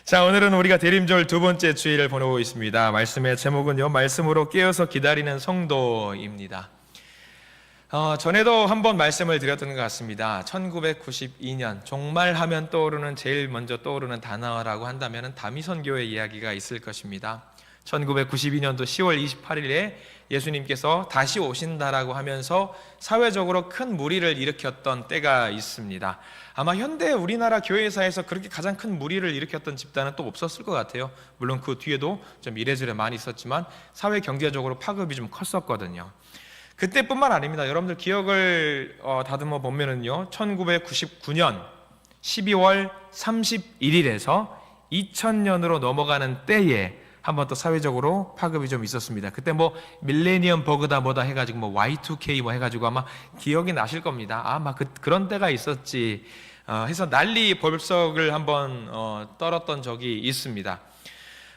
자, 오늘은 우리가 대림절 두 번째 주일을 보내고 있습니다. 말씀의 제목은요, 말씀으로 깨어서 기다리는 성도입니다. 전에도 한번 말씀을 드렸던 것 같습니다. 1992년 종말하면 떠오르는 제일 먼저 떠오르는 단어라고 한다면 다미선교의 이야기가 있을 것입니다. 1992년도 10월 28일에 예수님께서 다시 오신다라고 하면서 사회적으로 큰 무리를 일으켰던 때가 있습니다. 아마 현대 우리나라 교회사에서 그렇게 가장 큰 무리를 일으켰던 집단은 또 없었을 것 같아요. 물론 그 뒤에도 좀 이래저래 많이 있었지만 사회 경제적으로 파급이 좀 컸었거든요. 그때뿐만 아닙니다. 여러분들 기억을 다듬어 보면은요, 1999년 12월 31일에서 2000년으로 넘어가는 때에 한번 또 사회적으로 파급이 좀 있었습니다. 그때 뭐 밀레니엄 버그다 뭐다 해가지고 뭐 Y2K 뭐 해가지고 아마 기억이 나실 겁니다. 아마 그런 때가 있었지 해서 난리 벌석을 한번 떨었던 적이 있습니다.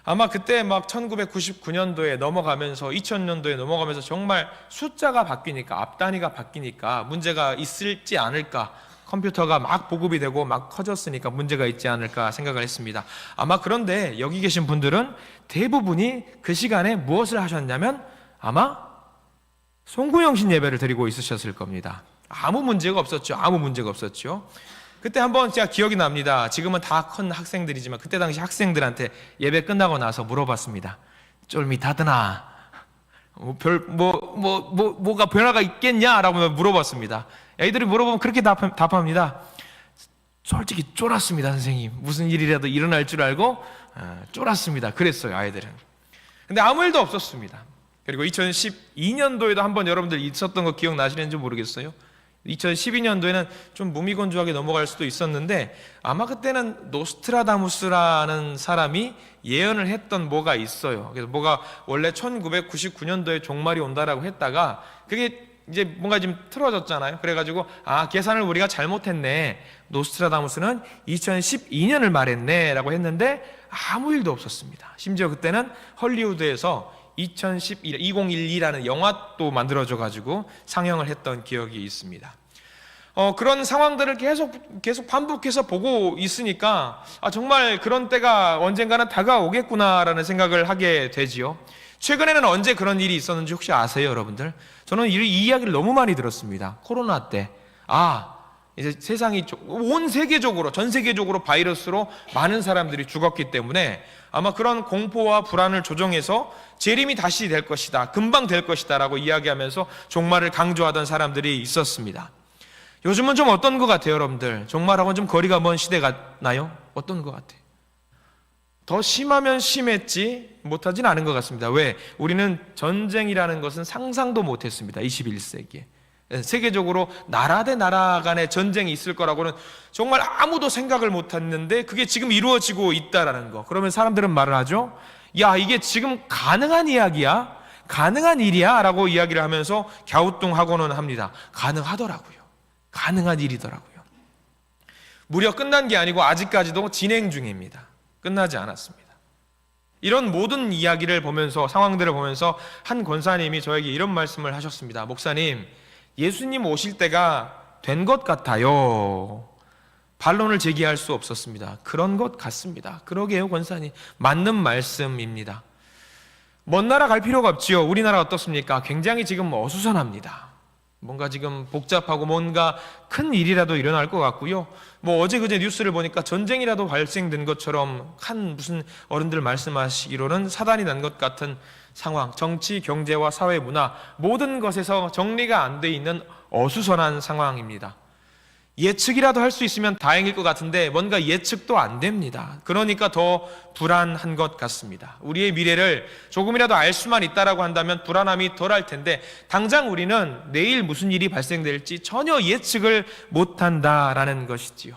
아마 그때 막 1999년도에 넘어가면서 2000년도에 넘어가면서 정말 숫자가 바뀌니까, 앞단위가 바뀌니까 문제가 있을지 않을까, 컴퓨터가 막 보급이 되고 막 커졌으니까 문제가 있지 않을까 생각을 했습니다. 아마 그런데 여기 계신 분들은 대부분이 그 시간에 무엇을 하셨냐면 아마 송구영신 예배를 드리고 있으셨을 겁니다. 아무 문제가 없었죠. 아무 문제가 없었죠. 그때 한번 제가 기억이 납니다. 지금은 다 큰 학생들이지만 그때 당시 학생들한테 예배 끝나고 나서 물어봤습니다. 쫄깃하드나? 뭐가 변화가 있겠냐라고 물어봤습니다. 애들이 물어보면 그렇게 답합니다. 솔직히 쫄았습니다, 선생님. 무슨 일이라도 일어날 줄 알고 쫄았습니다. 그랬어요, 아이들은. 근데 아무 일도 없었습니다. 그리고 2012년도에도 한번 여러분들 있었던 거 기억나시는지 모르겠어요. 2012년도에는 좀 무미건조하게 넘어갈 수도 있었는데 아마 그때는 노스트라다무스라는 사람이 예언을 했던 뭐가 있어요. 그래서 뭐가 원래 1999년도에 종말이 온다라고 했다가 그게 이제 뭔가 좀 틀어졌잖아요. 그래가지고 계산을 우리가 잘못했네. 노스트라다무스는 2012년을 말했네 라고 했는데 아무 일도 없었습니다. 심지어 그때는 헐리우드에서 2012라는 영화도 만들어져가지고 상영을 했던 기억이 있습니다. 그런 상황들을 계속 반복해서 보고 있으니까 정말 그런 때가 언젠가는 다가오겠구나라는 생각을 하게 되지요. 최근에는 언제 그런 일이 있었는지 혹시 아세요, 여러분들? 저는 이 이야기를 너무 많이 들었습니다. 코로나 때. 이제 세상이 온 세계적으로, 전 세계적으로 바이러스로 많은 사람들이 죽었기 때문에 아마 그런 공포와 불안을 조정해서 재림이 다시 될 것이다, 금방 될 것이다 라고 이야기하면서 종말을 강조하던 사람들이 있었습니다. 요즘은 좀 어떤 것 같아요, 여러분들? 종말하고는 좀 거리가 먼 시대 같나요? 어떤 것 같아요? 더 심하면 심했지 못하진 않은 것 같습니다. 왜? 우리는 전쟁이라는 것은 상상도 못했습니다. 21세기에. 세계적으로 나라 대 나라 간의 전쟁이 있을 거라고는 정말 아무도 생각을 못했는데 그게 지금 이루어지고 있다라는 거. 그러면 사람들은 말을 하죠. 야, 이게 지금 가능한 이야기야? 가능한 일이야? 라고 이야기를 하면서 갸우뚱하고는 합니다. 가능하더라고요. 가능한 일이더라고요. 무려 끝난 게 아니고 아직까지도 진행 중입니다. 끝나지 않았습니다. 이런 모든 이야기를 보면서, 상황들을 보면서 한 권사님이 저에게 이런 말씀을 하셨습니다. 목사님, 예수님 오실 때가 된 것 같아요. 반론을 제기할 수 없었습니다. 그런 것 같습니다. 그러게요, 권사님. 맞는 말씀입니다. 먼 나라 갈 필요가 없지요. 우리나라 어떻습니까? 굉장히 지금 어수선합니다. 뭔가 지금 복잡하고 뭔가 큰 일이라도 일어날 것 같고요. 뭐 어제 그제 뉴스를 보니까 전쟁이라도 발생된 것처럼 무슨 어른들 말씀하시기로는 사단이 난 것 같은 상황, 정치, 경제와 사회, 문화 모든 것에서 정리가 안 돼 있는 어수선한 상황입니다. 예측이라도 할 수 있으면 다행일 것 같은데 뭔가 예측도 안 됩니다. 그러니까 더 불안한 것 같습니다. 우리의 미래를 조금이라도 알 수만 있다라고 한다면 불안함이 덜할 텐데 당장 우리는 내일 무슨 일이 발생될지 전혀 예측을 못한다라는 것이지요.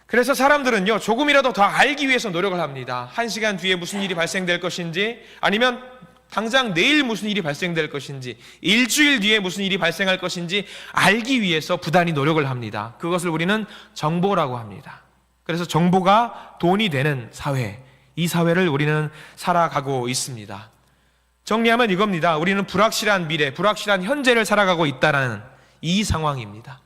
그래서 사람들은요, 조금이라도 더 알기 위해서 노력을 합니다. 1시간 뒤에 무슨 일이 발생될 것인지, 아니면 당장 내일 무슨 일이 발생될 것인지, 일주일 뒤에 무슨 일이 발생할 것인지 알기 위해서 부단히 노력을 합니다. 그것을 우리는 정보라고 합니다. 그래서 정보가 돈이 되는 사회, 이 사회를 우리는 살아가고 있습니다. 정리하면 이겁니다. 우리는 불확실한 미래, 불확실한 현재를 살아가고 있다는 이 상황입니다.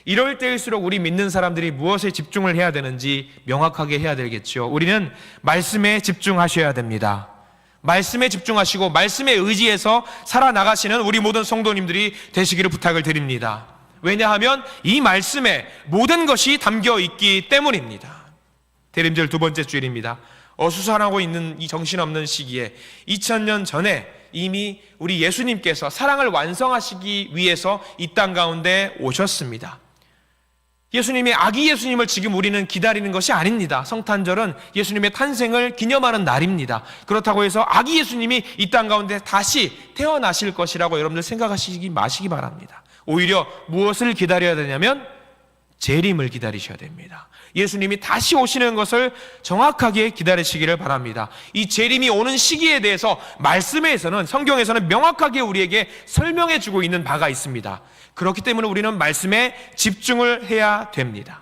이럴 때일수록 우리 믿는 사람들이 무엇에 집중을 해야 되는지 명확하게 해야 되겠죠. 우리는 말씀에 집중하셔야 됩니다. 말씀에 집중하시고 말씀에 의지해서 살아나가시는 우리 모든 성도님들이 되시기를 부탁을 드립니다. 왜냐하면 이 말씀에 모든 것이 담겨 있기 때문입니다. 대림절 두 번째 주일입니다. 어수선하고 있는 이 정신없는 시기에 2000년 전에 이미 우리 예수님께서 사랑을 완성하시기 위해서 이 땅 가운데 오셨습니다. 예수님이 아기 예수님을 지금 우리는 기다리는 것이 아닙니다. 성탄절은 예수님의 탄생을 기념하는 날입니다. 그렇다고 해서 아기 예수님이 이 땅 가운데 다시 태어나실 것이라고 여러분들 생각하시기 마시기 바랍니다. 오히려 무엇을 기다려야 되냐면 재림을 기다리셔야 됩니다. 예수님이 다시 오시는 것을 정확하게 기다리시기를 바랍니다. 이 재림이 오는 시기에 대해서 말씀에서는, 성경에서는 명확하게 우리에게 설명해 주고 있는 바가 있습니다. 그렇기 때문에 우리는 말씀에 집중을 해야 됩니다.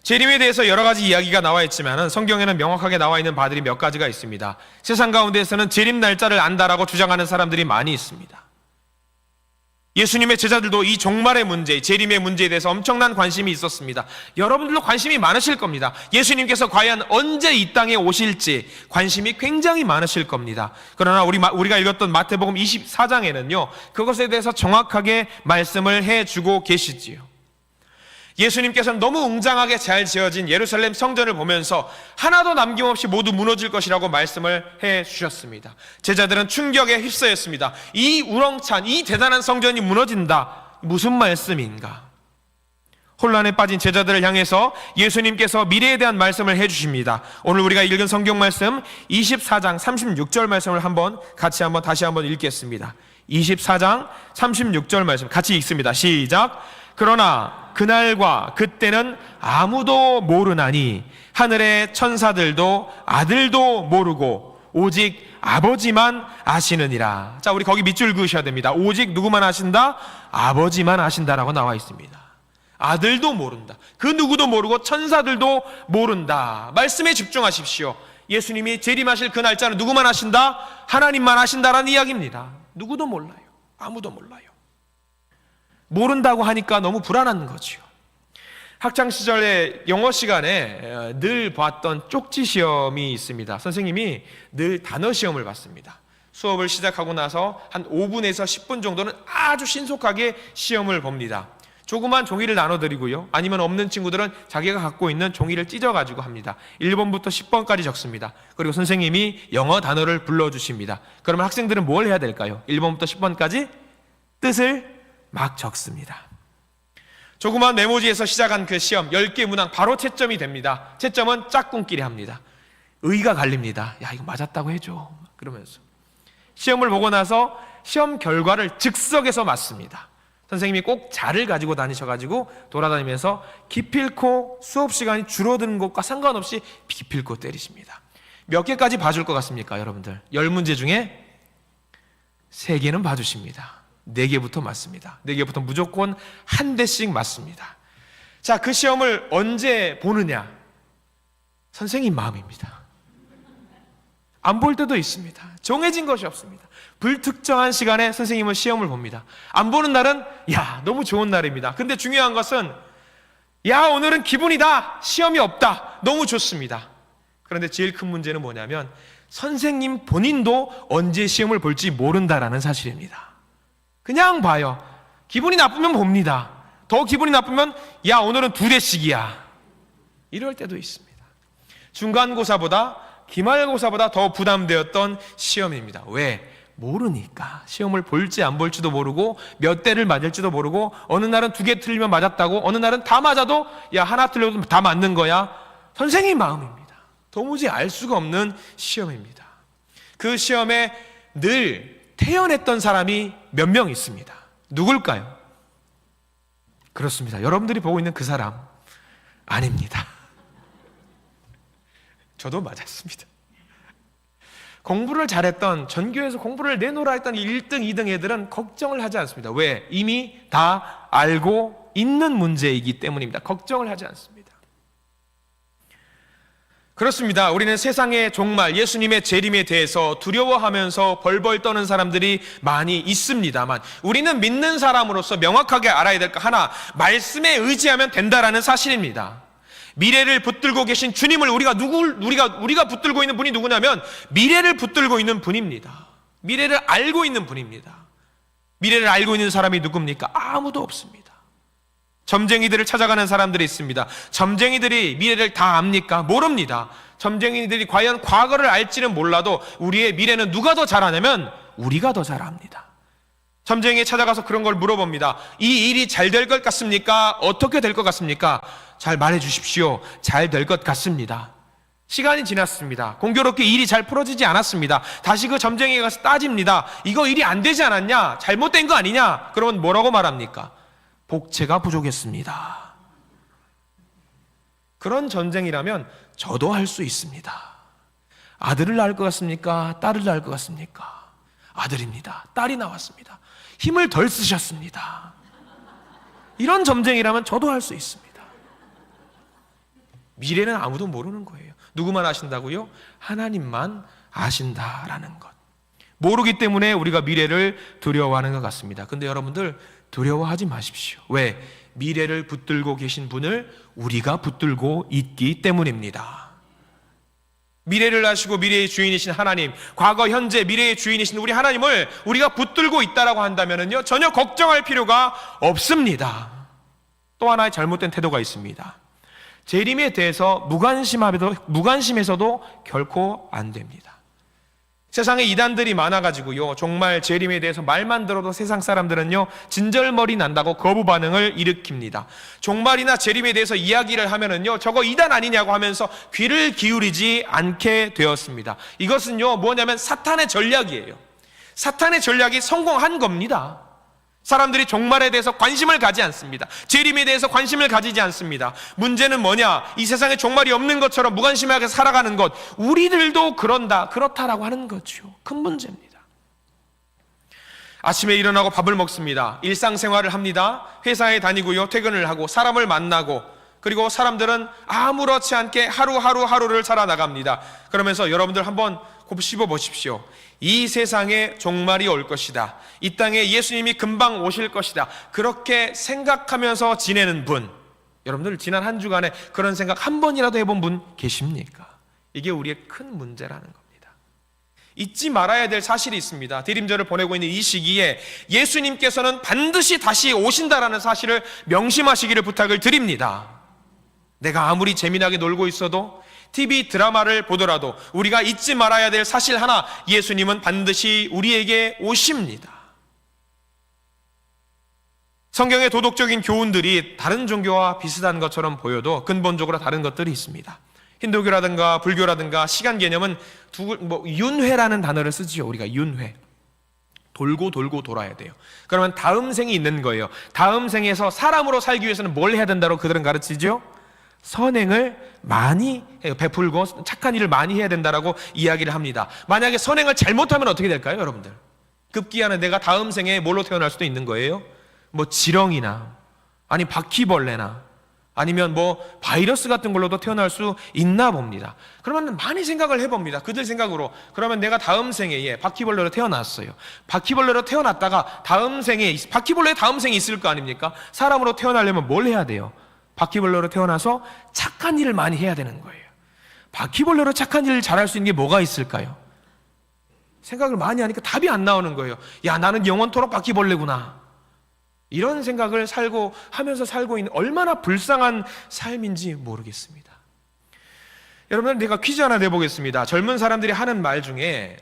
재림에 대해서 여러 가지 이야기가 나와 있지만 성경에는 명확하게 나와 있는 바들이 몇 가지가 있습니다. 세상 가운데에서는 재림 날짜를 안다라고 주장하는 사람들이 많이 있습니다. 예수님의 제자들도 이 종말의 문제, 재림의 문제에 대해서 엄청난 관심이 있었습니다. 여러분들도 관심이 많으실 겁니다. 예수님께서 과연 언제 이 땅에 오실지 관심이 굉장히 많으실 겁니다. 그러나 우리가 읽었던 마태복음 24장에는요 그것에 대해서 정확하게 말씀을 해주고 계시지요. 예수님께서는 너무 웅장하게 잘 지어진 예루살렘 성전을 보면서 하나도 남김없이 모두 무너질 것이라고 말씀을 해주셨습니다. 제자들은 충격에 휩싸였습니다. 이 우렁찬, 이 대단한 성전이 무너진다. 무슨 말씀인가? 혼란에 빠진 제자들을 향해서 예수님께서 미래에 대한 말씀을 해주십니다. 오늘 우리가 읽은 성경 말씀 24장 36절 말씀을 다시 한번 읽겠습니다. 24장 36절 말씀 같이 읽습니다. 시작. 그러나 그날과 그때는 아무도 모르나니 하늘의 천사들도 아들도 모르고 오직 아버지만 아시느니라. 자, 우리 거기 밑줄 그으셔야 됩니다. 오직 누구만 아신다? 아버지만 아신다라고 나와 있습니다. 아들도 모른다. 그 누구도 모르고 천사들도 모른다. 말씀에 집중하십시오. 예수님이 재림하실 그 날짜는 누구만 아신다? 하나님만 아신다라는 이야기입니다. 누구도 몰라요. 아무도 몰라요. 모른다고 하니까 너무 불안한 거죠. 학창시절에 영어 시간에 늘 봤던 쪽지 시험이 있습니다. 선생님이 늘 단어 시험을 봤습니다. 수업을 시작하고 나서 한 5분에서 10분 정도는 아주 신속하게 시험을 봅니다. 조그만 종이를 나눠드리고요. 아니면 없는 친구들은 자기가 갖고 있는 종이를 찢어가지고 합니다. 1번부터 10번까지 적습니다. 그리고 선생님이 영어 단어를 불러주십니다. 그러면 학생들은 뭘 해야 될까요? 1번부터 10번까지 뜻을 막 적습니다. 조그만 메모지에서 시작한 그 시험 10개 문항 바로 채점이 됩니다. 채점은 짝꿍끼리 합니다. 의가 갈립니다. 야, 이거 맞았다고 해줘 그러면서 시험을 보고 나서 시험 결과를 즉석에서 맞습니다. 선생님이 꼭 자를 가지고 다니셔가지고 돌아다니면서 기필코 수업 시간이 줄어드는 것과 상관없이 기필코 때리십니다. 몇 개까지 봐줄 것 같습니까 여러분들? 10문제 중에 3개는 봐주십니다. 4개부터 맞습니다. 4개부터 무조건 한 대씩 맞습니다. 자, 그 시험을 언제 보느냐? 선생님 마음입니다. 안 볼 때도 있습니다. 정해진 것이 없습니다. 불특정한 시간에 선생님은 시험을 봅니다. 안 보는 날은 야, 너무 좋은 날입니다. 근데 중요한 것은 야, 오늘은 기분이다. 시험이 없다. 너무 좋습니다. 그런데 제일 큰 문제는 뭐냐면 선생님 본인도 언제 시험을 볼지 모른다라는 사실입니다. 그냥 봐요. 기분이 나쁘면 봅니다. 더 기분이 나쁘면 야, 오늘은 2대씩이야. 이럴 때도 있습니다. 중간고사보다 기말고사보다 더 부담되었던 시험입니다. 왜? 모르니까. 시험을 볼지 안 볼지도 모르고 몇 대를 맞을지도 모르고 어느 날은 2개 틀리면 맞았다고 어느 날은 다 맞아도 야, 하나 틀려도 다 맞는 거야. 선생님 마음입니다. 도무지 알 수가 없는 시험입니다. 그 시험에 늘 태연했던 사람이 몇 명 있습니다. 누굴까요? 그렇습니다. 여러분들이 보고 있는 그 사람 아닙니다. 저도 맞았습니다. 공부를 잘했던, 전교에서 공부를 내놓으라 했던 1등, 2등 애들은 걱정을 하지 않습니다. 왜? 이미 다 알고 있는 문제이기 때문입니다. 걱정을 하지 않습니다. 그렇습니다. 우리는 세상의 종말, 예수님의 재림에 대해서 두려워하면서 벌벌 떠는 사람들이 많이 있습니다만, 우리는 믿는 사람으로서 명확하게 알아야 될 거 하나, 말씀에 의지하면 된다라는 사실입니다. 미래를 붙들고 계신 주님을 우리가 붙들고 있는 분이 누구냐면 미래를 붙들고 있는 분입니다. 미래를 알고 있는 분입니다. 미래를 알고 있는 사람이 누굽니까? 아무도 없습니다. 점쟁이들을 찾아가는 사람들이 있습니다. 점쟁이들이 미래를 다 압니까? 모릅니다. 점쟁이들이 과연 과거를 알지는 몰라도 우리의 미래는 누가 더 잘 아냐면 우리가 더 잘 압니다. 점쟁이에 찾아가서 그런 걸 물어봅니다. 이 일이 잘 될 것 같습니까? 어떻게 될 것 같습니까? 잘 말해 주십시오. 잘 될 것 같습니다. 시간이 지났습니다. 공교롭게 일이 잘 풀어지지 않았습니다. 다시 그 점쟁이가 가서 따집니다. 이거 일이 안 되지 않았냐? 잘못된 거 아니냐? 그러면 뭐라고 말합니까? 복채가 부족했습니다. 그런 전쟁이라면 저도 할 수 있습니다. 아들을 낳을 것 같습니까? 딸을 낳을 것 같습니까? 아들입니다. 딸이 나왔습니다. 힘을 덜 쓰셨습니다. 이런 전쟁이라면 저도 할 수 있습니다. 미래는 아무도 모르는 거예요. 누구만 아신다고요? 하나님만 아신다라는 것. 모르기 때문에 우리가 미래를 두려워하는 것 같습니다. 근데 여러분들 두려워하지 마십시오. 왜? 미래를 붙들고 계신 분을 우리가 붙들고 있기 때문입니다. 미래를 아시고 미래의 주인이신 하나님, 과거, 현재, 미래의 주인이신 우리 하나님을 우리가 붙들고 있다라고 한다면요, 전혀 걱정할 필요가 없습니다. 또 하나의 잘못된 태도가 있습니다. 재림에 대해서 무관심해서도 결코 안 됩니다. 세상에 이단들이 많아가지고요, 정말 재림에 대해서 말만 들어도 세상 사람들은요 진절머리 난다고 거부 반응을 일으킵니다. 종말이나 재림에 대해서 이야기를 하면은요 저거 이단 아니냐고 하면서 귀를 기울이지 않게 되었습니다. 이것은요 뭐냐면 사탄의 전략이에요. 사탄의 전략이 성공한 겁니다. 사람들이 종말에 대해서 관심을 가지 않습니다. 재림에 대해서 관심을 가지지 않습니다. 문제는 뭐냐? 이 세상에 종말이 없는 것처럼 무관심하게 살아가는 것, 우리들도 그렇다라고 하는 거죠. 큰 문제입니다. 아침에 일어나고 밥을 먹습니다. 일상생활을 합니다. 회사에 다니고요, 퇴근을 하고 사람을 만나고, 그리고 사람들은 아무렇지 않게 하루를 살아나갑니다. 그러면서 여러분들 한번 곱씹어 보십시오. 이 세상에 종말이 올 것이다. 이 땅에 예수님이 금방 오실 것이다. 그렇게 생각하면서 지내는 분, 여러분들 지난 한 주간에 그런 생각 한 번이라도 해본 분 계십니까? 이게 우리의 큰 문제라는 겁니다. 잊지 말아야 될 사실이 있습니다. 대림절을 보내고 있는 이 시기에 예수님께서는 반드시 다시 오신다라는 사실을 명심하시기를 부탁을 드립니다. 내가 아무리 재미나게 놀고 있어도, TV 드라마를 보더라도 우리가 잊지 말아야 될 사실 하나, 예수님은 반드시 우리에게 오십니다. 성경의 도덕적인 교훈들이 다른 종교와 비슷한 것처럼 보여도 근본적으로 다른 것들이 있습니다. 힌두교라든가 불교라든가 시간 개념은 윤회라는 단어를 쓰지요. 우리가 윤회. 돌고 돌아야 돼요. 그러면 다음 생이 있는 거예요. 다음 생에서 사람으로 살기 위해서는 뭘 해야 된다고 그들은 가르치죠? 선행을 많이 베풀고 착한 일을 많이 해야 된다라고 이야기를 합니다. 만약에 선행을 잘못하면 어떻게 될까요, 여러분들? 급기야는 내가 다음 생에 뭘로 태어날 수도 있는 거예요? 뭐 지렁이나, 아니 바퀴벌레나, 아니면 뭐 바이러스 같은 걸로도 태어날 수 있나 봅니다. 그러면 많이 생각을 해봅니다. 그들 생각으로, 그러면 내가 다음 생에 바퀴벌레로 태어났어요. 바퀴벌레로 태어났다가 다음 생에, 바퀴벌레의 다음 생이 있을 거 아닙니까? 사람으로 태어나려면 뭘 해야 돼요? 바퀴벌레로 태어나서 착한 일을 많이 해야 되는 거예요. 바퀴벌레로 착한 일을 잘할 수 있는 게 뭐가 있을까요? 생각을 많이 하니까 답이 안 나오는 거예요. 야, 나는 영원토록 바퀴벌레구나. 이런 생각을 하면서 살고 있는 얼마나 불쌍한 삶인지 모르겠습니다. 여러분, 제가 퀴즈 하나 내보겠습니다. 젊은 사람들이 하는 말 중에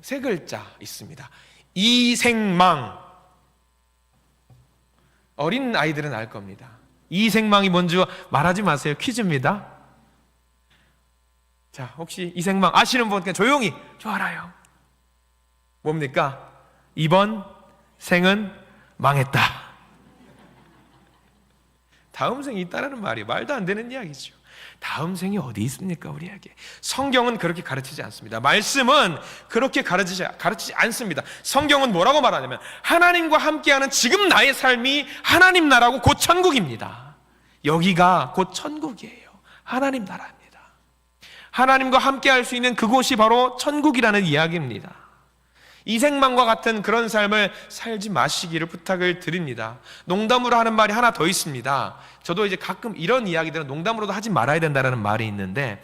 세 글자 있습니다. 이생망. 어린 아이들은 알 겁니다. 이생망이 뭔지 말하지 마세요. 퀴즈입니다. 자, 혹시 이생망 아시는 분 그냥 조용히. 저 알아요. 뭡니까? 이번 생은 망했다. 다음 생이 있다라는 말이 말도 안 되는 이야기죠. 다음 생이 어디 있습니까, 우리에게? 성경은 그렇게 가르치지 않습니다. 말씀은 그렇게 가르치지 않습니다. 성경은 뭐라고 말하냐면 하나님과 함께하는 지금 나의 삶이 하나님 나라고 곧 천국입니다. 여기가 곧 천국이에요. 하나님 나라입니다. 하나님과 함께 할 수 있는 그곳이 바로 천국이라는 이야기입니다. 이생망과 같은 그런 삶을 살지 마시기를 부탁을 드립니다. 농담으로 하는 말이 하나 더 있습니다. 저도 이제 가끔 이런 이야기들은 농담으로도 하지 말아야 된다는 말이 있는데,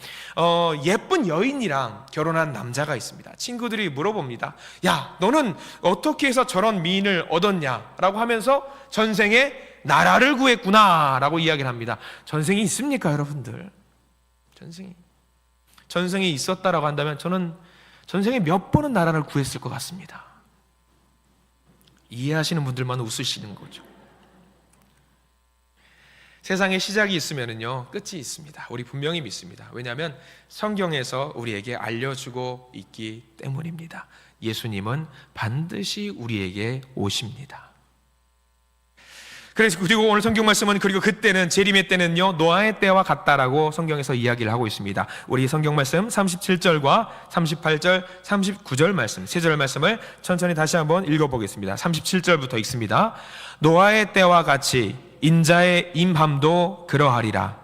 예쁜 여인이랑 결혼한 남자가 있습니다. 친구들이 물어봅니다. 야, 너는 어떻게 해서 저런 미인을 얻었냐? 라고 하면서 전생에 나라를 구했구나 라고 이야기를 합니다. 전생이 있습니까, 여러분들? 전생이 있었다라고 한다면 저는 전생에 몇 번은 나라를 구했을 것 같습니다. 이해하시는 분들만 웃으시는 거죠. 세상에 시작이 있으면요 끝이 있습니다. 우리 분명히 믿습니다. 왜냐하면 성경에서 우리에게 알려주고 있기 때문입니다. 예수님은 반드시 우리에게 오십니다. 그리고 오늘 성경 말씀은 그리고 그때는 재림의 때는요 노아의 때와 같다라고 성경에서 이야기를 하고 있습니다. 우리 성경 말씀 37절과 38절, 39절 말씀, 세 절 말씀을 천천히 다시 한번 읽어보겠습니다. 37절부터 읽습니다. 노아의 때와 같이 인자의 임함도 그러하리라.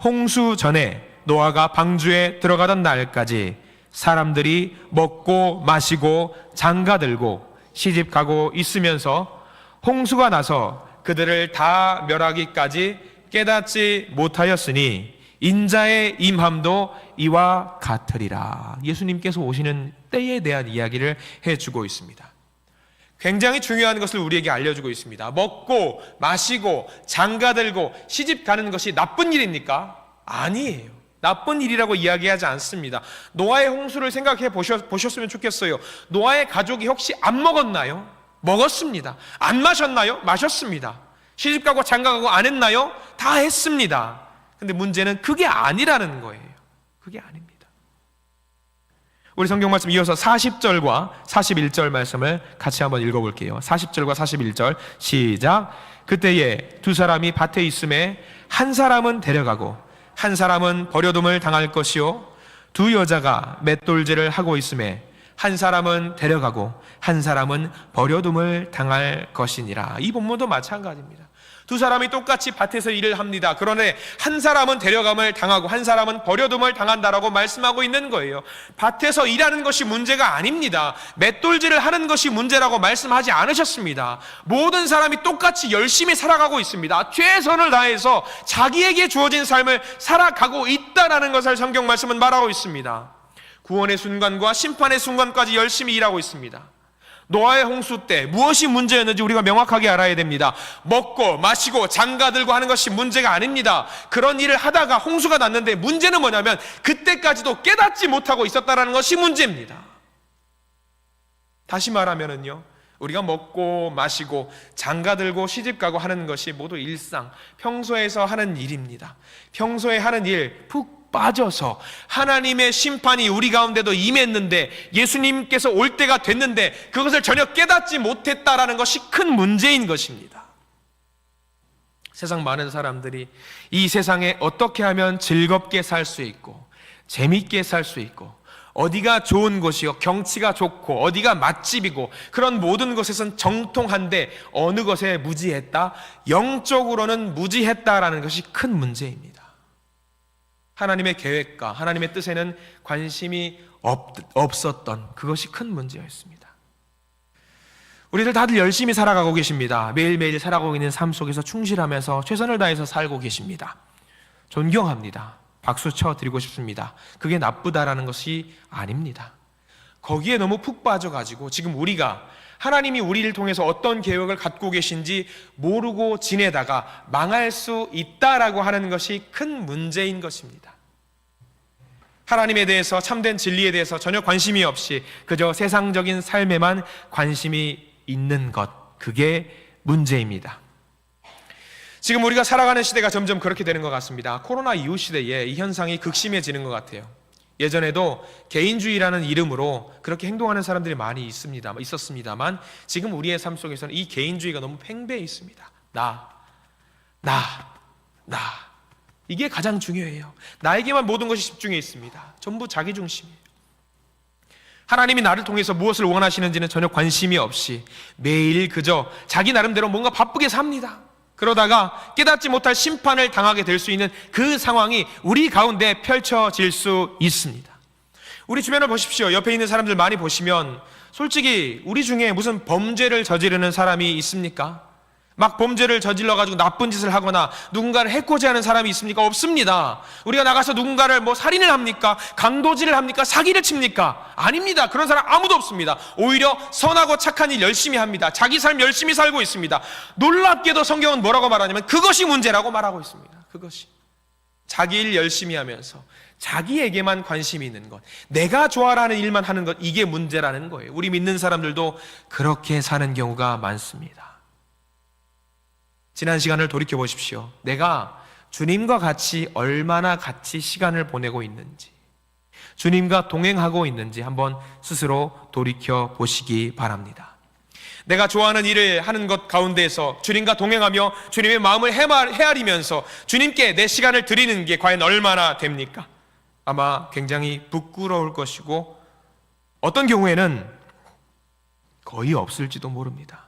홍수 전에 노아가 방주에 들어가던 날까지 사람들이 먹고 마시고 장가들고 시집가고 있으면서 홍수가 나서 그들을 다 멸하기까지 깨닫지 못하였으니 인자의 임함도 이와 같으리라. 예수님께서 오시는 때에 대한 이야기를 해주고 있습니다. 굉장히 중요한 것을 우리에게 알려주고 있습니다. 먹고 마시고 장가들고 시집가는 것이 나쁜 일입니까? 아니에요. 나쁜 일이라고 이야기하지 않습니다. 노아의 홍수를 생각해 보셨으면 좋겠어요. 노아의 가족이 혹시 안 먹었나요? 먹었습니다. 안 마셨나요? 마셨습니다. 시집가고 장가가고 안 했나요? 다 했습니다. 근데 문제는 그게 아니라는 거예요. 그게 아닙니다. 우리 성경 말씀 이어서 40절과 41절 말씀을 같이 한번 읽어볼게요. 40절과 41절 시작. 그때에 두 사람이 밭에 있음에 한 사람은 데려가고 한 사람은 버려둠을 당할 것이요 두 여자가 맷돌질을 하고 있음에 한 사람은 데려가고 한 사람은 버려둠을 당할 것이니라. 이 본문도 마찬가지입니다. 두 사람이 똑같이 밭에서 일을 합니다. 그런데 한 사람은 데려감을 당하고 한 사람은 버려둠을 당한다라고 말씀하고 있는 거예요. 밭에서 일하는 것이 문제가 아닙니다. 맷돌질을 하는 것이 문제라고 말씀하지 않으셨습니다. 모든 사람이 똑같이 열심히 살아가고 있습니다. 최선을 다해서 자기에게 주어진 삶을 살아가고 있다라는 것을 성경 말씀은 말하고 있습니다. 구원의 순간과 심판의 순간까지 열심히 일하고 있습니다. 노아의 홍수 때 무엇이 문제였는지 우리가 명확하게 알아야 됩니다. 먹고 마시고 장가들고 하는 것이 문제가 아닙니다. 그런 일을 하다가 홍수가 났는데 문제는 뭐냐면 그때까지도 깨닫지 못하고 있었다는 것이 문제입니다. 다시 말하면요 우리가 먹고 마시고 장가들고 시집가고 하는 것이 모두 일상, 평소에서 하는 일입니다. 평소에 하는 일 푹 빠져서 하나님의 심판이 우리 가운데도 임했는데 예수님께서 올 때가 됐는데 그것을 전혀 깨닫지 못했다라는 것이 큰 문제인 것입니다. 세상 많은 사람들이 이 세상에 어떻게 하면 즐겁게 살 수 있고 재밌게 살 수 있고 어디가 좋은 곳이요 경치가 좋고 어디가 맛집이고 그런 모든 것에선 정통한데 어느 것에 무지했다? 영적으로는 무지했다라는 것이 큰 문제입니다. 하나님의 계획과 하나님의 뜻에는 관심이 없었던 그것이 큰 문제였습니다. 우리들 다들 열심히 살아가고 계십니다. 매일매일 살아가고 있는 삶 속에서 충실하면서 최선을 다해서 살고 계십니다. 존경합니다. 박수 쳐드리고 싶습니다. 그게 나쁘다라는 것이 아닙니다. 거기에 너무 푹 빠져가지고 지금 우리가 하나님이 우리를 통해서 어떤 계획을 갖고 계신지 모르고 지내다가 망할 수 있다라고 하는 것이 큰 문제인 것입니다. 하나님에 대해서 참된 진리에 대해서 전혀 관심이 없이 그저 세상적인 삶에만 관심이 있는 것, 그게 문제입니다. 지금 우리가 살아가는 시대가 점점 그렇게 되는 것 같습니다. 코로나 이후 시대에 이 현상이 극심해지는 것 같아요. 예전에도 개인주의라는 이름으로 그렇게 행동하는 사람들이 많이 있었습니다만 지금 우리의 삶 속에서는 이 개인주의가 너무 팽배해 있습니다. 나 이게 가장 중요해요. 나에게만 모든 것이 집중해 있습니다. 전부 자기 중심이에요. 하나님이 나를 통해서 무엇을 원하시는지는 전혀 관심이 없이 매일 그저 자기 나름대로 뭔가 바쁘게 삽니다. 그러다가 깨닫지 못할 심판을 당하게 될 수 있는 그 상황이 우리 가운데 펼쳐질 수 있습니다. 우리 주변을 보십시오. 옆에 있는 사람들 많이 보시면 솔직히 우리 중에 무슨 범죄를 저지르는 사람이 있습니까? 막 범죄를 저질러가지고 나쁜 짓을 하거나 누군가를 해코지 하는 사람이 있습니까? 없습니다. 우리가 나가서 누군가를 살인을 합니까? 강도질을 합니까? 사기를 칩니까? 아닙니다. 그런 사람 아무도 없습니다. 오히려 선하고 착한 일 열심히 합니다. 자기 삶 열심히 살고 있습니다. 놀랍게도 성경은 뭐라고 말하냐면 그것이 문제라고 말하고 있습니다. 그것이. 자기 일 열심히 하면서 자기에게만 관심이 있는 것, 내가 좋아하는 일만 하는 것, 이게 문제라는 거예요. 우리 믿는 사람들도 그렇게 사는 경우가 많습니다. 지난 시간을 돌이켜 보십시오. 내가 주님과 같이 얼마나 같이 시간을 보내고 있는지, 주님과 동행하고 있는지 한번 스스로 돌이켜 보시기 바랍니다. 내가 좋아하는 일을 하는 것 가운데에서 주님과 동행하며 주님의 마음을 헤아리면서 주님께 내 시간을 드리는 게 과연 얼마나 됩니까? 아마 굉장히 부끄러울 것이고 어떤 경우에는 거의 없을지도 모릅니다.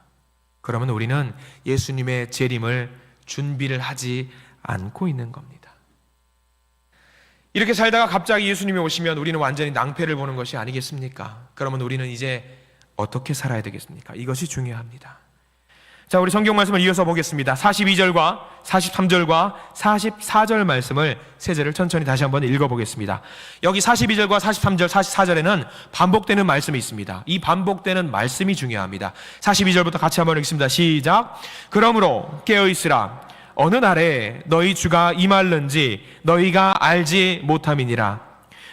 그러면 우리는 예수님의 재림을 준비를 하지 않고 있는 겁니다. 이렇게 살다가 갑자기 예수님이 오시면 우리는 완전히 낭패를 보는 것이 아니겠습니까? 그러면 우리는 이제 어떻게 살아야 되겠습니까? 이것이 중요합니다. 자, 우리 성경 말씀을 이어서 보겠습니다. 42절과 43절과 44절 말씀을 세 절을 천천히 다시 한번 읽어보겠습니다. 여기 42절과 43절, 44절에는 반복되는 말씀이 있습니다. 이 반복되는 말씀이 중요합니다. 42절부터 같이 한번 읽습니다. 시작. 그러므로 깨어있으라. 어느 날에 너희 주가 임할는지 너희가 알지 못함이니라.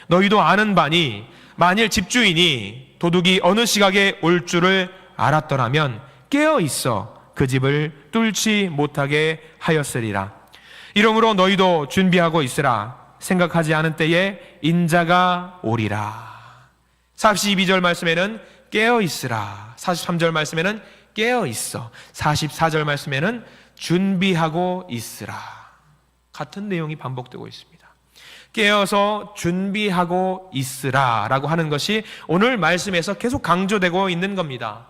너희도 아는 바니 만일 집주인이 도둑이 어느 시각에 올 줄을 알았더라면 깨어있어 그 집을 뚫지 못하게 하였으리라. 이러므로 너희도 준비하고 있으라. 생각하지 않은 때에 인자가 오리라. 42절 말씀에는 깨어있으라. 43절 말씀에는 깨어있어. 44절 말씀에는 준비하고 있으라. 같은 내용이 반복되고 있습니다. 깨어서 준비하고 있으라 라고 하는 것이 오늘 말씀에서 계속 강조되고 있는 겁니다.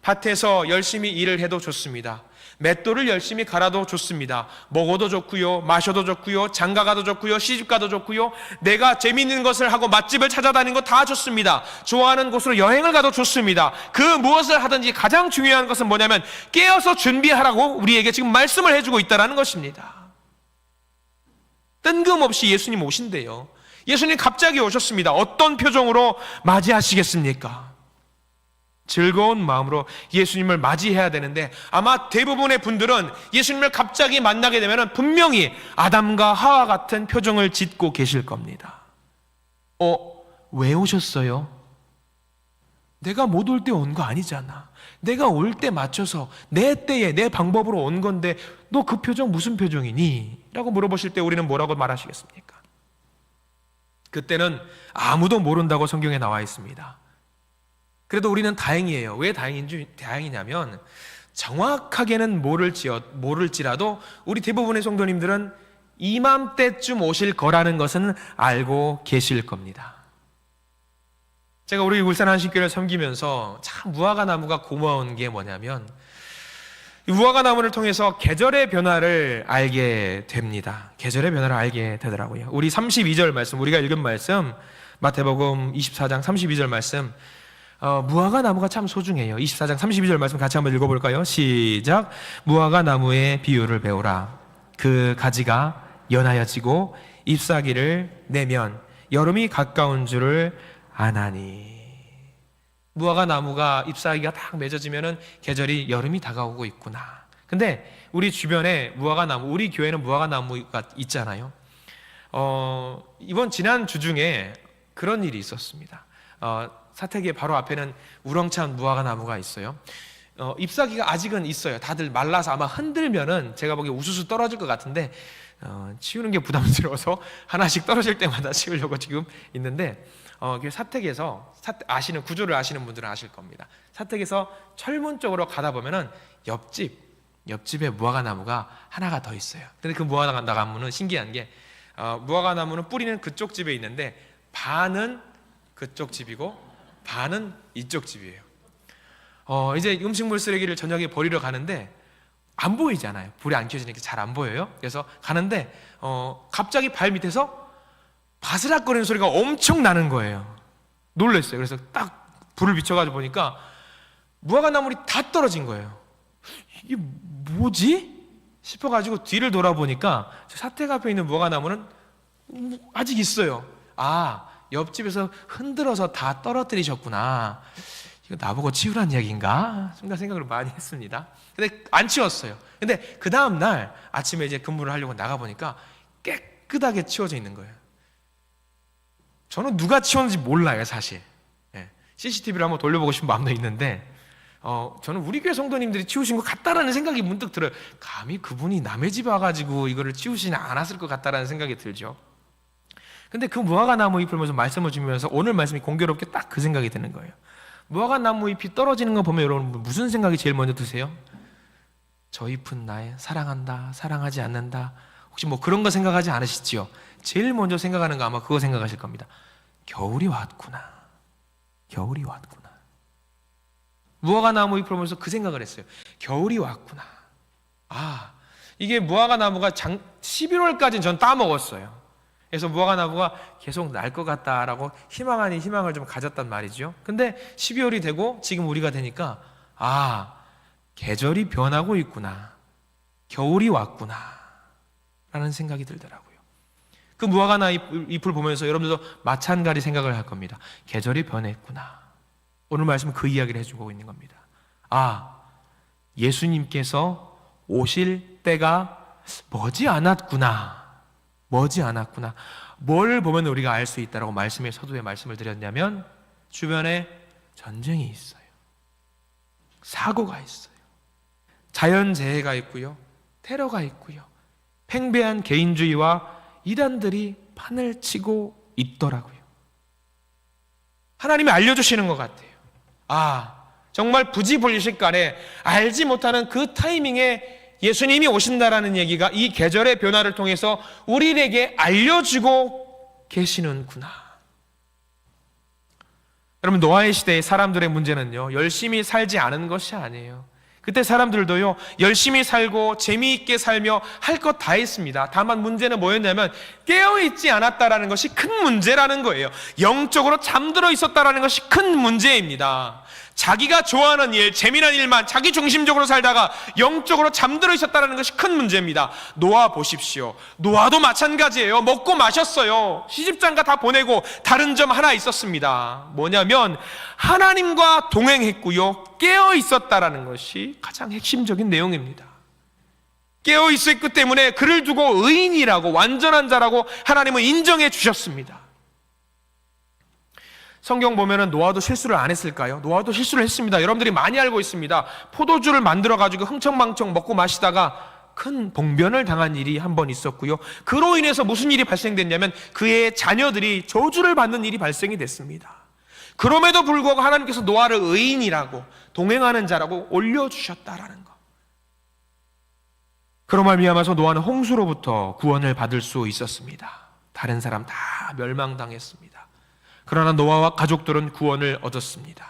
밭에서 열심히 일을 해도 좋습니다. 맷돌을 열심히 갈아도 좋습니다. 먹어도 좋고요, 마셔도 좋고요, 장가가도 좋고요, 시집가도 좋고요, 내가 재미있는 것을 하고 맛집을 찾아다니는 거 다 좋습니다. 좋아하는 곳으로 여행을 가도 좋습니다. 그 무엇을 하든지 가장 중요한 것은 뭐냐면 깨어서 준비하라고 우리에게 지금 말씀을 해주고 있다는 것입니다. 뜬금없이 예수님 오신대요. 예수님 갑자기 오셨습니다. 어떤 표정으로 맞이하시겠습니까? 즐거운 마음으로 예수님을 맞이해야 되는데 아마 대부분의 분들은 예수님을 갑자기 만나게 되면 분명히 아담과 하와 같은 표정을 짓고 계실 겁니다. 왜 오셨어요? 내가 못 올 때 온 거 아니잖아. 내가 올 때 맞춰서 내 때에 내 방법으로 온 건데 너 그 표정 무슨 표정이니? 라고 물어보실 때 우리는 뭐라고 말하시겠습니까? 그때는 아무도 모른다고 성경에 나와 있습니다. 그래도 우리는 다행이에요. 왜 다행이냐면 정확하게는 모를지라도 우리 대부분의 성도님들은 이맘때쯤 오실 거라는 것은 알고 계실 겁니다. 제가 우리 울산 한식교회를 섬기면서 참 무화과 나무가 고마운 게 뭐냐면 이 무화과 나무를 통해서 계절의 변화를 알게 됩니다. 계절의 변화를 알게 되더라고요. 우리 32절 말씀, 우리가 읽은 말씀, 마태복음 24장 32절 말씀, 무화과 나무가 참 소중해요. 24장 32절 말씀 같이 한번 읽어볼까요? 시작. 무화과 나무의 비유를 배우라. 그 가지가 연하여지고 잎사귀를 내면 여름이 가까운 줄을 아나니. 무화과 나무가 잎사귀가 딱 맺어지면은 계절이 여름이 다가오고 있구나. 근데 우리 주변에 무화과 나무, 우리 교회는 무화과 나무가 있잖아요. 이번 지난 주 중에 그런 일이 있었습니다. 사택의 바로 앞에는 우렁찬 무화과 나무가 있어요. 잎사귀가 아직은 있어요. 다들 말라서 아마 흔들면은 제가 보기에 우수수 떨어질 것 같은데 치우는 게 부담스러워서 하나씩 떨어질 때마다 치우려고 지금 있는데 사택에서 구조를 아시는 분들은 아실 겁니다. 사택에서 철문 쪽으로 가다 보면은 옆집에 무화과 나무가 하나가 더 있어요. 근데 그 무화과 나무는 신기한 게 무화과 나무는 뿌리는 그쪽 집에 있는데 반은 그쪽 집이고 반은 이쪽 집이에요. 이제 음식물 쓰레기를 저녁에 버리러 가는데 안 보이잖아요. 불이 안 켜지니까 잘 안 보여요. 그래서 가는데 갑자기 발 밑에서 바스락거리는 소리가 엄청 나는 거예요. 놀랐어요. 그래서 딱 불을 비춰가지고 보니까 무화과 나물이 다 떨어진 거예요. 이게 뭐지? 싶어가지고 뒤를 돌아보니까 사택 앞에 있는 무화과 나무는 아직 있어요. 아, 옆집에서 흔들어서 다 떨어뜨리셨구나. 이거 나보고 치우란 이야기인가? 순간 생각을 많이 했습니다. 근데 안 치웠어요. 근데 그 다음 날 아침에 이제 근무를 하려고 나가보니까 깨끗하게 치워져 있는 거예요. 저는 누가 치웠는지 몰라요, 사실. CCTV를 한번 돌려보고 싶은 마음도 있는데 저는 우리 교회 성도님들이 치우신 것 같다라는 생각이 문득 들어요. 감히 그분이 남의 집 와가지고 이거를 치우시지 않았을 것 같다라는 생각이 들죠. 근데 그 무화과 나무 잎을 보면서 말씀을 주면서 오늘 말씀이 공교롭게 딱 그 생각이 드는 거예요. 무화과 나무 잎이 떨어지는 거 보면 여러분 무슨 생각이 제일 먼저 드세요? 저 잎은 나의 사랑한다, 사랑하지 않는다. 혹시 뭐 그런 거 생각하지 않으시지요? 제일 먼저 생각하는 거 아마 그거 생각하실 겁니다. 겨울이 왔구나. 겨울이 왔구나. 무화과 나무 잎을 보면서 그 생각을 했어요. 겨울이 왔구나. 아, 이게 무화과 나무가 11월까지는 전 따먹었어요. 그래서 무화과 나무가 계속 날 것 같다라고 희망 아닌 희망을 좀 가졌단 말이죠. 근데 12월이 되고 지금 우리가 되니까 아, 계절이 변하고 있구나. 겨울이 왔구나. 라는 생각이 들더라고요. 그 무화과 잎을 보면서 여러분들도 마찬가지 생각을 할 겁니다. 계절이 변했구나. 오늘 말씀은 그 이야기를 해주고 있는 겁니다. 아, 예수님께서 오실 때가 머지 않았구나. 머지 않았구나. 뭘 보면 우리가 알 수 있다라고 말씀의 서두에 말씀을 드렸냐면 주변에 전쟁이 있어요. 사고가 있어요. 자연재해가 있고요. 테러가 있고요. 팽배한 개인주의와 이단들이 판을 치고 있더라고요. 하나님이 알려주시는 것 같아요. 아, 정말 부지불식간에 알지 못하는 그 타이밍에 예수님이 오신다라는 얘기가 이 계절의 변화를 통해서 우리에게 알려주고 계시는구나. 여러분, 노아의 시대의 사람들의 문제는요, 열심히 살지 않은 것이 아니에요. 그때 사람들도요, 열심히 살고 재미있게 살며 할 것 다 했습니다. 다만 문제는 뭐였냐면 깨어있지 않았다라는 것이 큰 문제라는 거예요. 영적으로 잠들어 있었다라는 것이 큰 문제입니다. 자기가 좋아하는 일, 재미난 일만 자기 중심적으로 살다가 영적으로 잠들어 있었다는 것이 큰 문제입니다. 노아 보십시오. 노아도 마찬가지예요. 먹고 마셨어요. 시집장가 다 보내고 다른 점 하나 있었습니다. 뭐냐면 하나님과 동행했고요, 깨어 있었다라는 것이 가장 핵심적인 내용입니다. 깨어 있었기 때문에 그를 두고 의인이라고, 완전한 자라고 하나님은 인정해 주셨습니다. 성경 보면은 노아도 실수를 안 했을까요? 노아도 실수를 했습니다. 여러분들이 많이 알고 있습니다. 포도주를 만들어가지고 흥청망청 먹고 마시다가 큰 봉변을 당한 일이 한 번 있었고요. 그로 인해서 무슨 일이 발생됐냐면 그의 자녀들이 저주를 받는 일이 발생이 됐습니다. 그럼에도 불구하고 하나님께서 노아를 의인이라고, 동행하는 자라고 올려주셨다라는 것. 그로 말미암아서 노아는 홍수로부터 구원을 받을 수 있었습니다. 다른 사람 다 멸망당했습니다. 그러나 노아와 가족들은 구원을 얻었습니다.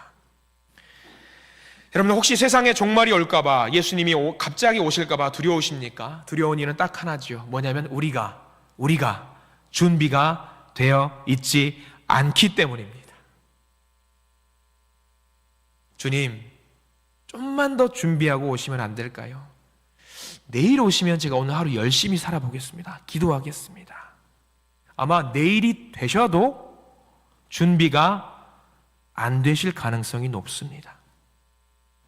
여러분, 혹시 세상에 종말이 올까봐, 예수님이 갑자기 오실까봐 두려우십니까? 두려운 일은 딱 하나죠. 뭐냐면 우리가 준비가 되어 있지 않기 때문입니다. 주님, 좀만 더 준비하고 오시면 안 될까요? 내일 오시면 제가 오늘 하루 열심히 살아보겠습니다. 기도하겠습니다. 아마 내일이 되셔도 준비가 안 되실 가능성이 높습니다.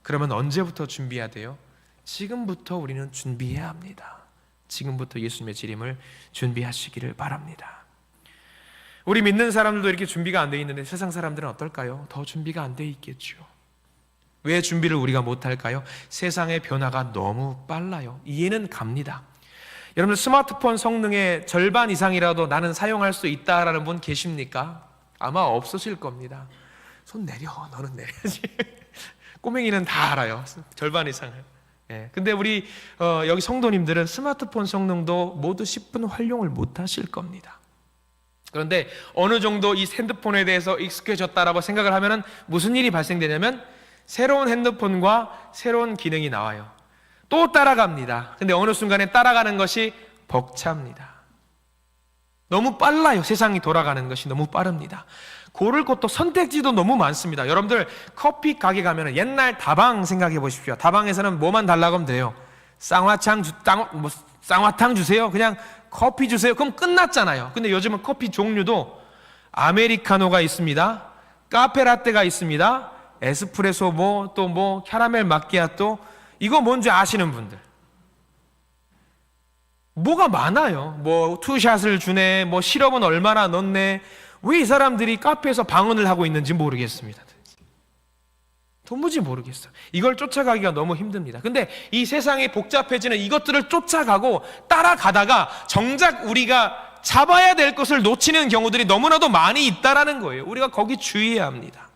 그러면 언제부터 준비해야 돼요? 지금부터 우리는 준비해야 합니다. 지금부터 예수님의 재림을 준비하시기를 바랍니다. 우리 믿는 사람들도 이렇게 준비가 안 돼 있는데 세상 사람들은 어떨까요? 더 준비가 안 돼 있겠죠. 왜 준비를 우리가 못할까요? 세상의 변화가 너무 빨라요. 이해는 갑니다. 여러분, 스마트폰 성능의 절반 이상이라도 나는 사용할 수 있다라는 분 계십니까? 아마 없으실 겁니다. 손 내려, 너는 내려야지. 꼬맹이는 다 알아요. 절반 이상을. 근데 우리 여기 성도님들은 스마트폰 성능도 모두 10분 활용을 못 하실 겁니다. 그런데 어느 정도 이 핸드폰에 대해서 익숙해졌다라고 생각을 하면은 무슨 일이 발생되냐면 새로운 핸드폰과 새로운 기능이 나와요. 또 따라갑니다. 근데 어느 순간에 따라가는 것이 벅찹니다. 너무 빨라요. 세상이 돌아가는 것이 너무 빠릅니다. 고를 것도 선택지도 너무 많습니다. 여러분들 커피 가게 가면 옛날 다방 생각해 보십시오. 다방에서는 뭐만 달라고 하면 돼요. 쌍화탕 주세요. 그냥 커피 주세요. 그럼 끝났잖아요. 근데 요즘은 커피 종류도 아메리카노가 있습니다. 카페라떼가 있습니다. 에스프레소 또 캐러멜 마키아토. 이거 뭔지 아시는 분들. 뭐가 많아요. 투샷을 주네, 시럽은 얼마나 넣네. 왜 이 사람들이 카페에서 방언을 하고 있는지 모르겠습니다. 도무지 모르겠어요. 이걸 쫓아가기가 너무 힘듭니다. 근데 이 세상이 복잡해지는 이것들을 쫓아가고 따라가다가 정작 우리가 잡아야 될 것을 놓치는 경우들이 너무나도 많이 있다라는 거예요. 우리가 거기 주의해야 합니다.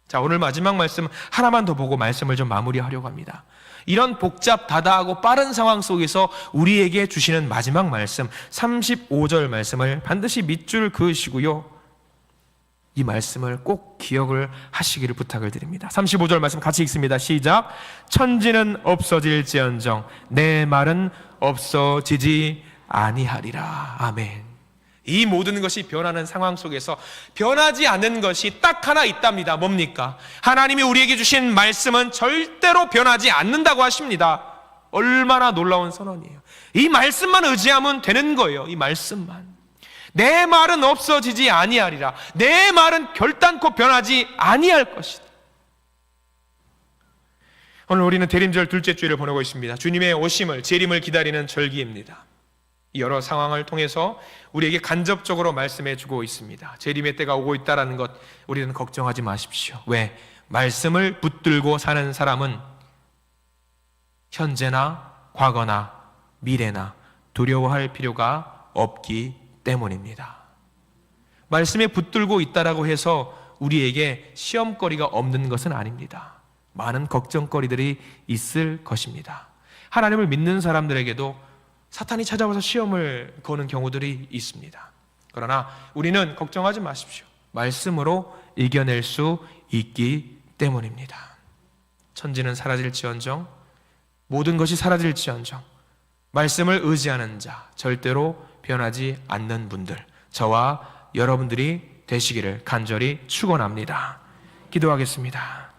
자, 오늘 마지막 말씀 하나만 더 보고 말씀을 좀 마무리하려고 합니다. 이런 복잡다다하고 빠른 상황 속에서 우리에게 주시는 마지막 말씀 35절 말씀을 반드시 밑줄 그으시고요, 이 말씀을 꼭 기억을 하시기를 부탁을 드립니다. 35절 말씀 같이 읽습니다. 시작. 천지는 없어질지언정 내 말은 없어지지 아니하리라. 아멘. 이 모든 것이 변하는 상황 속에서 변하지 않는 것이 딱 하나 있답니다. 뭡니까? 하나님이 우리에게 주신 말씀은 절대로 변하지 않는다고 하십니다. 얼마나 놀라운 선언이에요. 이 말씀만 의지하면 되는 거예요. 이 말씀만. 내 말은 없어지지 아니하리라. 내 말은 결단코 변하지 아니할 것이다. 오늘 우리는 대림절 둘째 주일을 보내고 있습니다. 주님의 오심을, 재림을 기다리는 절기입니다. 여러 상황을 통해서 우리에게 간접적으로 말씀해 주고 있습니다. 재림의 때가 오고 있다는 것 우리는 걱정하지 마십시오. 왜? 말씀을 붙들고 사는 사람은 현재나 과거나 미래나 두려워할 필요가 없기 때문입니다. 말씀에 붙들고 있다라고 해서 우리에게 시험거리가 없는 것은 아닙니다. 많은 걱정거리들이 있을 것입니다. 하나님을 믿는 사람들에게도 사탄이 찾아와서 시험을 거는 경우들이 있습니다. 그러나 우리는 걱정하지 마십시오. 말씀으로 이겨낼 수 있기 때문입니다. 천지는 사라질지언정 모든 것이 사라질지언정 말씀을 의지하는 자, 절대로 변하지 않는 분들, 저와 여러분들이 되시기를 간절히 축원합니다. 기도하겠습니다.